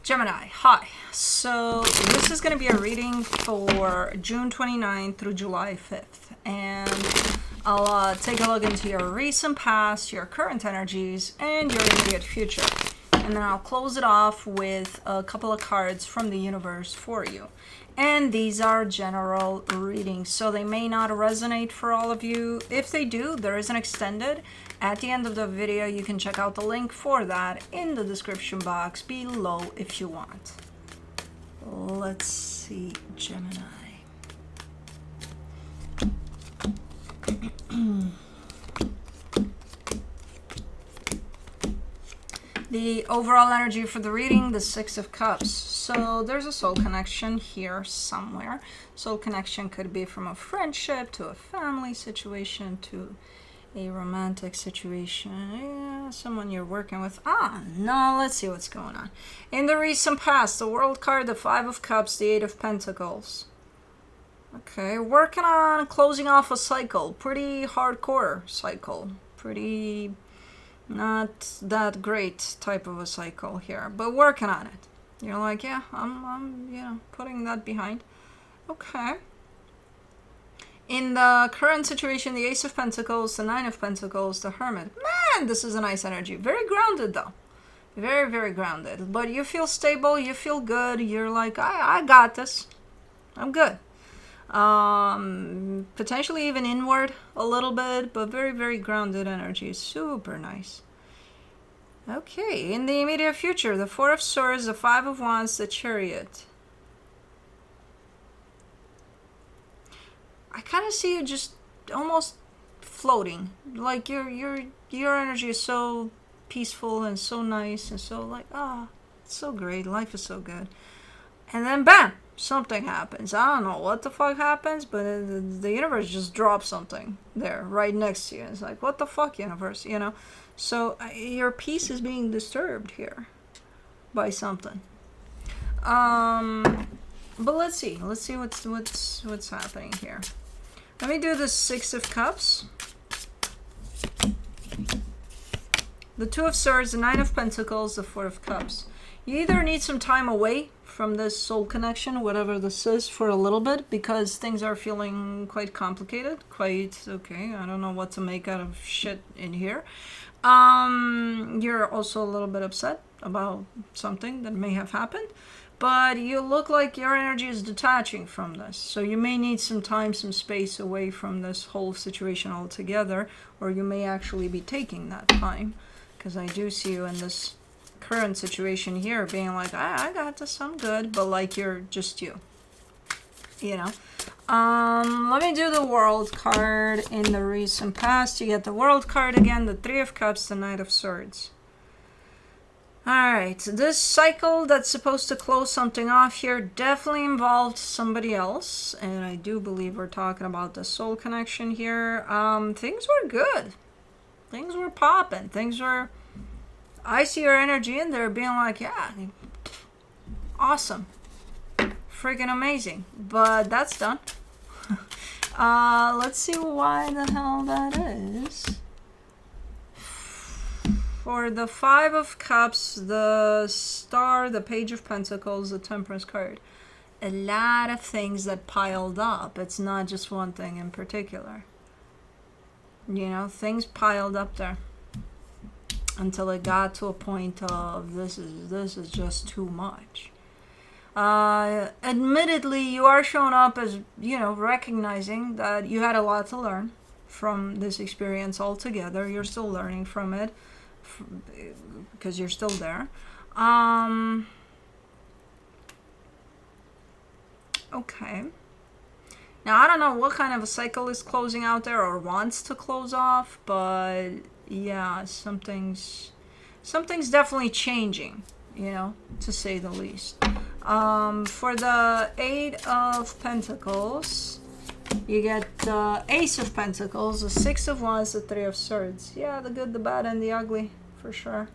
Gemini, hi. So this is going to be a reading for June 29th through July 5th. And I'll take a look into your recent past, your current energies, and your immediate future. And then I'll close it off with a couple of cards from the universe for you. And these are general readings, so they may not resonate for all of you. If they do, there is an extended. At the end of the video, you can check out the link for that in the description box below if you want. Let's see, Gemini. The overall energy for the reading, the Six of Cups. So there's a soul connection here somewhere. Soul connection could be from a friendship to a family situation to a romantic situation. Yeah, someone you're working with. No, let's see what's going on. In the recent past, the World card, the Five of Cups, the Eight of Pentacles. Okay, working on closing off a cycle. Pretty hardcore cycle. Pretty not that great type of a cycle here, but working on it. You're like, yeah, I'm putting that behind. Okay. In the current situation, the Ace of Pentacles, the Nine of Pentacles, the Hermit. Man, this is a nice energy. Very grounded, though. Very, very grounded. But you feel stable. You feel good. You're like, I got this. I'm good. Potentially even inward a little bit, but very, very grounded energy. Super nice. Okay, in the immediate future, the Four of Swords, the Five of Wands, the Chariot. I kind of see you just almost floating. Like your energy is so peaceful and so nice and so like, it's so great. Life is so good. And then bam, something happens. I don't know what the fuck happens, but the universe just drops something there right next to you. It's like, what the fuck, universe, you know? So your peace is being disturbed here by something. But let's see what's happening here. Let me do the Six of Cups, the Two of Swords, the Nine of Pentacles, the Four of Cups. You either need some time away from this soul connection, whatever this is, for a little bit, because things are feeling quite complicated, okay, I don't know what to make out of shit in here. You're also a little bit upset about something that may have happened, but you look like your energy is detaching from this. So you may need some time, some space away from this whole situation altogether, or you may actually be taking that time, because I do see you in this current situation here being like, I got this, I'm good, but like you're just you know. Let me do the World card. In the recent past, you get the World card again, the Three of Cups, the Knight of Swords. Alright, this cycle that's supposed to close something off here definitely involved somebody else, and I do believe we're talking about the soul connection here. Things were good. Things were popping. I see your energy in there being like, yeah, awesome. Freaking amazing. But that's done. Let's see why the hell that is. For the Five of Cups, the Star, the Page of Pentacles, the Temperance card. A lot of things that piled up. It's not just one thing in particular. You know, things piled up there until it got to a point of this is just too much. Admittedly, you are showing up as, you know, recognizing that you had a lot to learn from this experience altogether. You're still learning from it because you're still there. Okay. Now, I don't know what kind of a cycle is closing out there or wants to close off, but yeah, something's definitely changing, you know, to say the least. For the Eight of Pentacles, you get the Ace of Pentacles, the Six of Wands, the Three of Swords. Yeah, the good, the bad, and the ugly, for sure.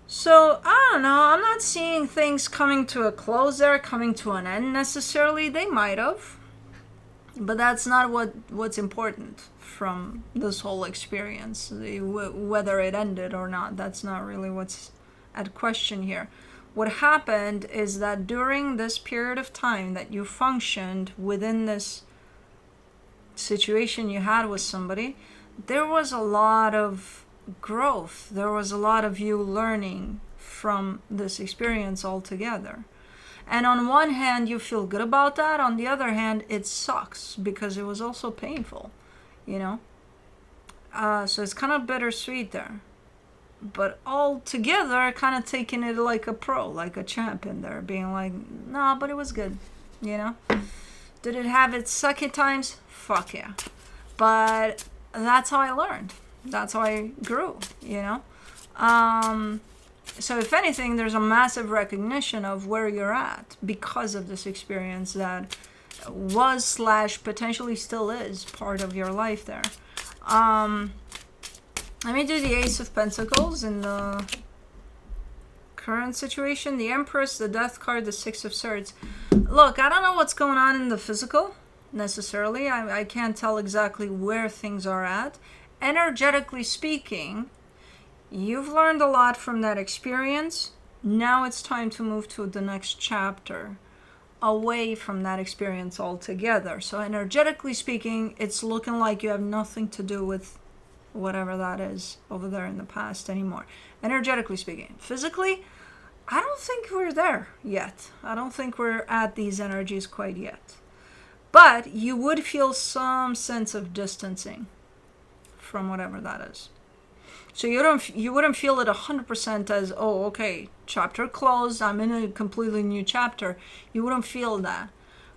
So, I don't know, I'm not seeing things coming to a close there, coming to an end necessarily. They might have. But that's not what's important from this whole experience. Whether it ended or not, that's not really what's at question here. what happened is that during this period of time that you functioned within this situation you had with somebody, there was a lot of growth. There was a lot of you learning from this experience altogether. And on one hand, you feel good about that. On the other hand, it sucks because it was also painful, you know? So it's kind of bittersweet there. But all together, kind of taking it like a pro, like a champion there, being like, no, but it was good, you know? Did it have its sucky times? Fuck yeah. But that's how I learned. That's how I grew, you know? So if anything, there's a massive recognition of where you're at because of this experience that was / potentially still is part of your life there. Let me do the Ace of Pentacles in the current situation. The Empress, the Death card, the Six of Swords. Look, I don't know what's going on in the physical necessarily. I can't tell exactly where things are at. Energetically speaking, you've learned a lot from that experience. Now it's time to move to the next chapter, away from that experience altogether. So energetically speaking, it's looking like you have nothing to do with whatever that is over there in the past anymore. Energetically speaking. Physically, I don't think we're there yet. I don't think we're at these energies quite yet. But you would feel some sense of distancing from whatever that is. So you wouldn't feel it 100% as, oh, okay, chapter closed, I'm in a completely new chapter. You wouldn't feel that.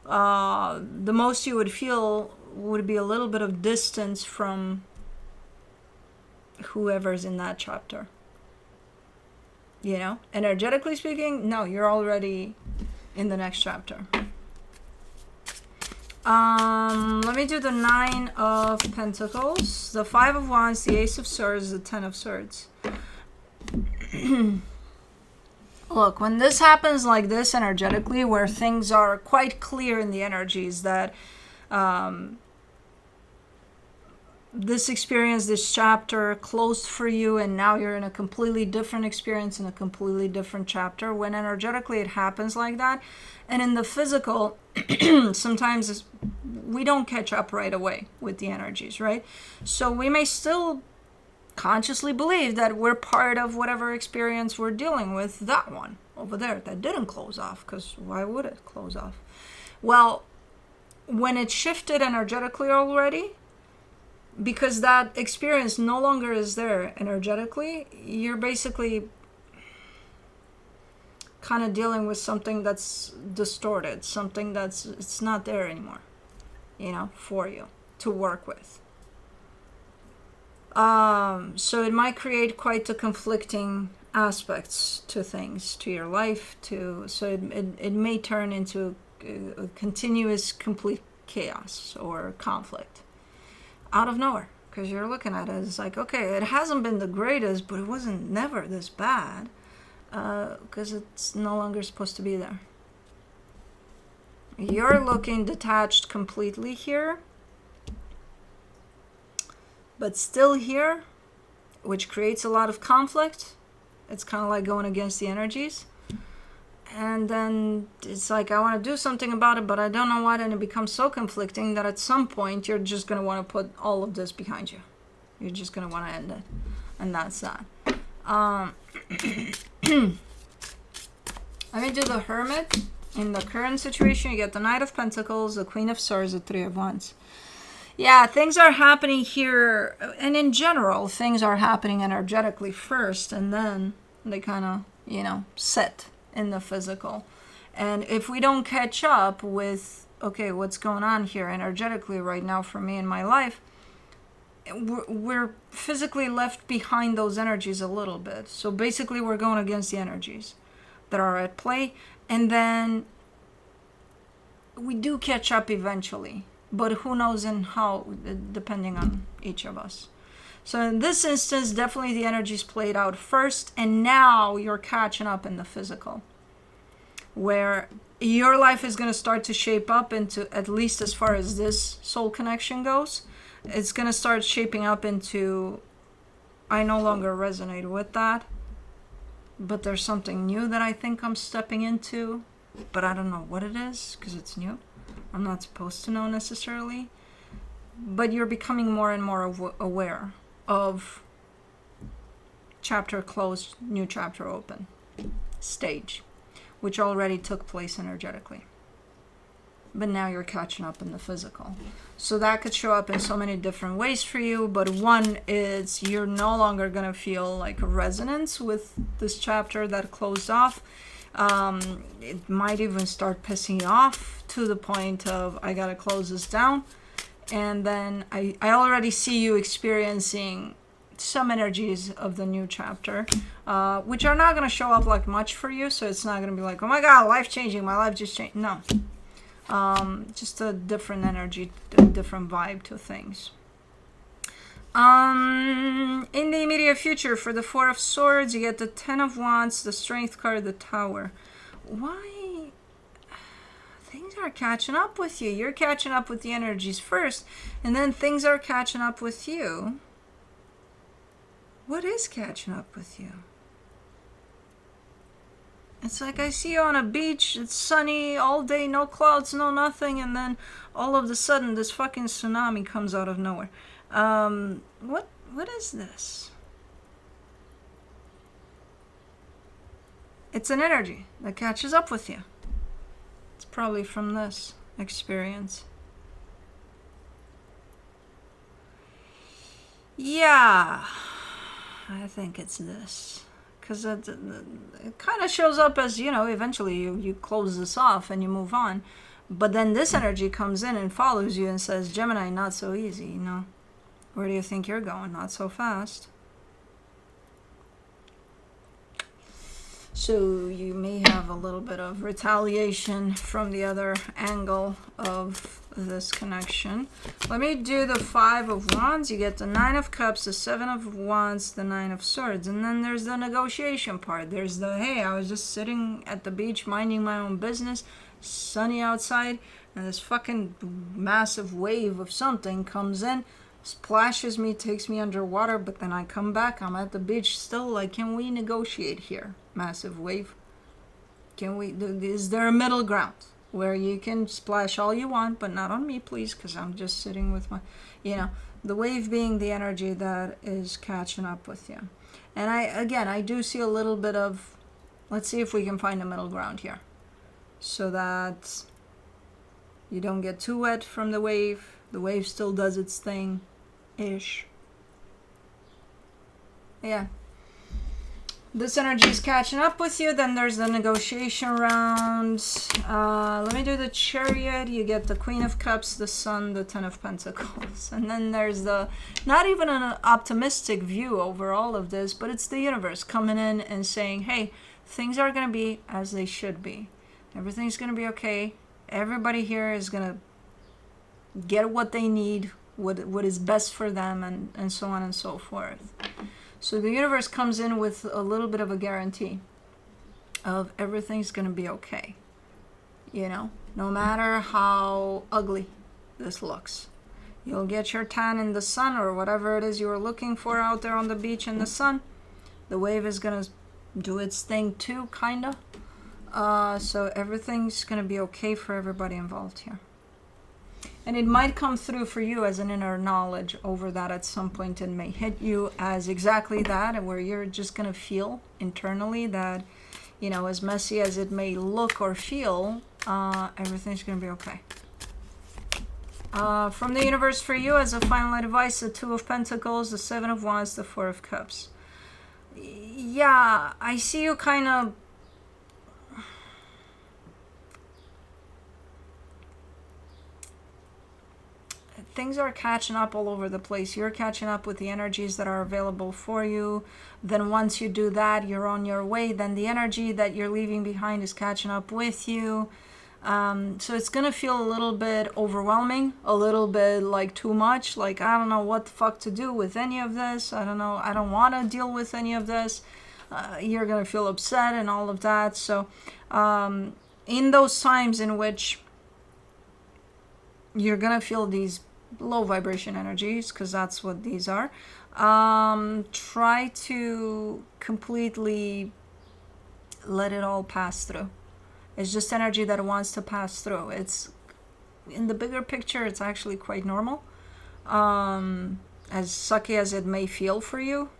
The most you would feel would be a little bit of distance from whoever's in that chapter. You know, energetically speaking, no, you're already in the next chapter. Let me do the Nine of Pentacles, the Five of Wands, the Ace of Swords, the Ten of Swords. Look, when this happens like this energetically, where things are quite clear in the energies that this experience, this chapter closed for you, and now you're in a completely different experience in a completely different chapter. When energetically it happens like that, and in the physical, sometimes we don't catch up right away with the energies, right? So we may still consciously believe that we're part of whatever experience we're dealing with, that one over there that didn't close off, because why would it close off? Well, when it shifted energetically already, because that experience no longer is there energetically, you're basically kind of dealing with something that's distorted, something that's, it's not there anymore, you know, for you to work with. So it might create quite the conflicting aspects to things, to your life, so it may turn into a continuous, complete chaos or conflict out of nowhere, because you're looking at it as like, okay, it hasn't been the greatest, but it wasn't never this bad, because it's no longer supposed to be there. You're looking detached completely here, but still here, which creates a lot of conflict. It's kind of like going against the energies. And then it's like, I want to do something about it, but I don't know what, and it becomes so conflicting that at some point you're just going to want to put all of this behind you. You're just going to want to end it. And that's that. Let me do the Hermit. In the current situation, you get the Knight of Pentacles, the Queen of Swords, the Three of Wands. Yeah, things are happening here, and in general, things are happening energetically first, and then they kind of, you know, set in the physical. And if we don't catch up with, okay, what's going on here energetically right now for me in my life, we're physically left behind those energies a little bit. So basically we're going against the energies that are at play, and then we do catch up eventually, but who knows and how, depending on each of us. So in this instance, definitely the energies played out first, and now you're catching up in the physical, where your life is going to start to shape up into, at least as far as this soul connection goes, it's going to start shaping up into, I no longer resonate with that. but there's something new that I think I'm stepping into, but I don't know what it is because it's new. I'm not supposed to know necessarily, but you're becoming more and more aware of chapter closed, new chapter open stage, which already took place energetically. But now you're catching up in the physical. So that could show up in so many different ways for you, but one is you're no longer going to feel like a resonance with this chapter that closed off. It might even start pissing you off to the point of, I got to close this down. And then I already see you experiencing some energies of the new chapter, which are not going to show up like much for you. So it's not going to be like, oh my God, life changing, my life just changed. No. Just a different energy, a different vibe to things. In the immediate future, for the Four of Swords, you get the Ten of Wands, the Strength card, the Tower. Why? Things are catching up with you. You're catching up with the energies first, and then things are catching up with you. What is catching up with you? It's like I see you on a beach, it's sunny all day, no clouds, no nothing, and then all of a sudden this fucking tsunami comes out of nowhere. What is this? It's an energy that catches up with you. It's probably from this experience. Yeah, I think it's this. Because it kind of shows up as, eventually you close this off and you move on. But then this energy comes in and follows you and says, Gemini, not so easy, Where do you think you're going? Not so fast. So you may have a little bit of retaliation from the other angle of this connection. Let me do the Five of Wands. You get the Nine of Cups, the Seven of Wands, the Nine of Swords. And then there's the negotiation part. There's the, hey, I was just sitting at the beach minding my own business, sunny outside, and this fucking massive wave of something comes in, splashes me, takes me underwater, but then I come back, I'm at the beach still, like, can we negotiate here? Massive wave. Is there a middle ground where you can splash all you want, but not on me, please, because I'm just sitting with my, the wave being the energy that is catching up with you. And I do see a little bit of, let's see if we can find a middle ground here so that you don't get too wet from the wave. The wave still does its thing-ish. Yeah. This energy is catching up with you. Then there's the negotiation round. Let me do the Chariot. You get the Queen of Cups, the Sun, the Ten of Pentacles. And then there's the, not even an optimistic view over all of this, but it's the universe coming in and saying, hey, things are going to be as they should be. Everything's going to be okay. Everybody here is going to get what they need, what is best for them, and so on and so forth. So the universe comes in with a little bit of a guarantee of everything's going to be okay. No matter how ugly this looks. You'll get your tan in the sun or whatever it is you were looking for out there on the beach in the sun. The wave is going to do its thing too, kind of. So everything's going to be okay for everybody involved here. And it might come through for you as an inner knowledge over that at some point. It may hit you as exactly that, where you're just going to feel internally that, as messy as it may look or feel, everything's going to be okay. From the universe for you, as a final advice, the Two of Pentacles, the Seven of Wands, the Four of Cups. Yeah, I see you kind of... Things are catching up all over the place. You're catching up with the energies that are available for you. Then once you do that, you're on your way. Then the energy that you're leaving behind is catching up with you. So it's going to feel a little bit overwhelming, a little bit like too much. Like, I don't know what the fuck to do with any of this. I don't know. I don't want to deal with any of this. You're going to feel upset and all of that. So in those times in which you're going to feel these low vibration energies, because that's what these are, try to completely let it all pass through. It's just energy that wants to pass through. It's in the bigger picture, it's actually quite normal. As sucky as it may feel for you,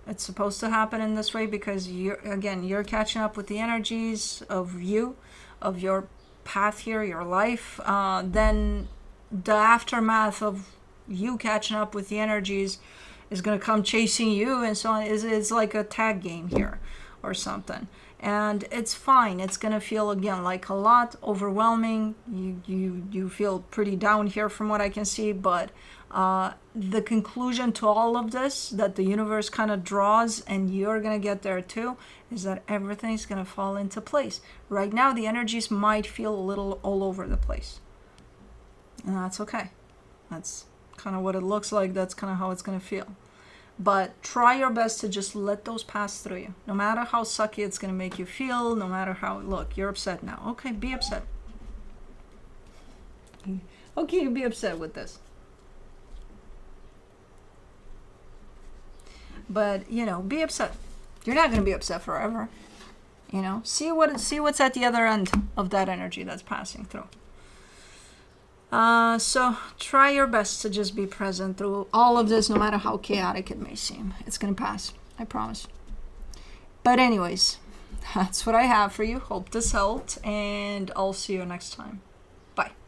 it's supposed to happen in this way because you're catching up with the energies of your path here, your life. Then the aftermath of you catching up with the energies is going to come chasing you, and so on. It's like a tag game here or something. And it's fine. It's going to feel, again, like a lot overwhelming. You feel pretty down here from what I can see, but the conclusion to all of this that the universe kind of draws, and you're going to get there too, is that everything's going to fall into place. Right now, the energies might feel a little all over the place. And that's okay. That's kind of what it looks like. That's kind of how it's going to feel. But try your best to just let those pass through you. No matter how sucky it's going to make you feel, no matter how, look, you're upset now. Okay, be upset. Okay, you be upset with this. But, be upset. You're not going to be upset forever. See what's at the other end of that energy that's passing through. So try your best to just be present through all of this, no matter how chaotic it may seem. It's going to pass. I promise. But anyways, that's what I have for you. Hope this helped, and I'll see you next time. Bye.